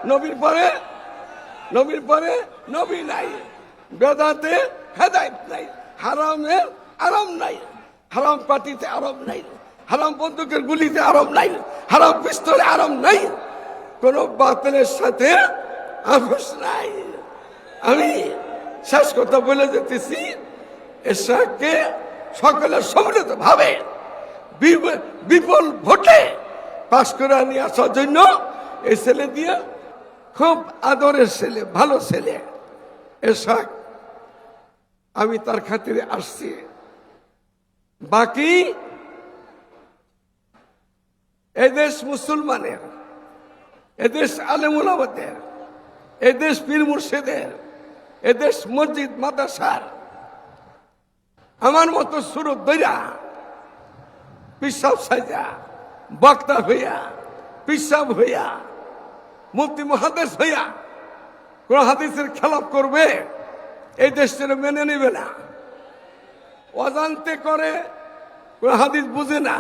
নবীর পরে নবী নাই, বেদাতে হেদায়েত নাই, হারামের আরাম নাই, হারাম পার্টিতে আরাম নাই, হারাম বন্দুকের গুলিতে আরাম নাই, হারাম পিস্তলে আরাম নাই, কোন বাতিলের সাথে আপোষ নাই। আমি শেষ কথা বলে যেতেছি, এশাকে সকলের সম্মিলিত ভাবে বিপুল ভোটে পাশ করে নিয়ে আসার জন্য এই ছেলে দিয়ে খুব আদরের ছেলে, ভালো ছেলে এশাক, আমি তার খাতিরে আসছি। বাকি এদেশ মুসলমানের, এদেশ আলেম ওলামাদের, এদেশ পীর মুর্শিদের, এদেশ মসজিদ মাদ্রাসার আমার মতো সুরত দইরা পিসাব সাজা বক্তা হইয়া, পিসাব হইয়া, মুফতি মুহাদ্দিস হইয়া কোন হাদিসের খেলাপ করবে, এই দেশটা মেনে নেবে না। অজান্তে করে, কোন হাদিস বুঝে না,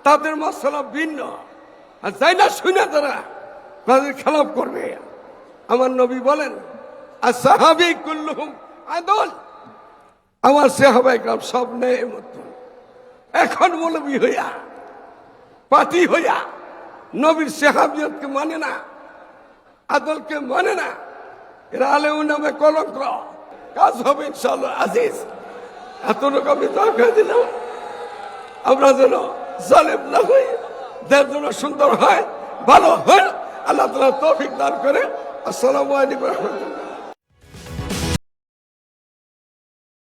তাদের মশলা ভিন্ন, আর যাই না শুনে তারা তাদের খেলাপ করবে। আমার নবী বলেন, আর সাহাবী কুল্লুহুম আদল, আমার সাহাবায়ে কেরাম সব ন্যায়ের মতো। এখন মৌলবী হইয়া, পার্টি হইয়া নবীর সাহাবিয়তকে মানে না, আদলকে মানে না, এরা আলেম নামে কলঙ্ক। কাজ হবে ইনশাআল্লাহ আজিজ। এতটুকু আমি দরকার দিলাম, আমরা যেন জালেম না হই, দেশ যেন সুন্দর হয়, ভালো হয়, আল্লাহ তাআলা তৌফিক দান করে। আসসালামু আলাইকুম ওয়া রাহমাতুল্লাহ।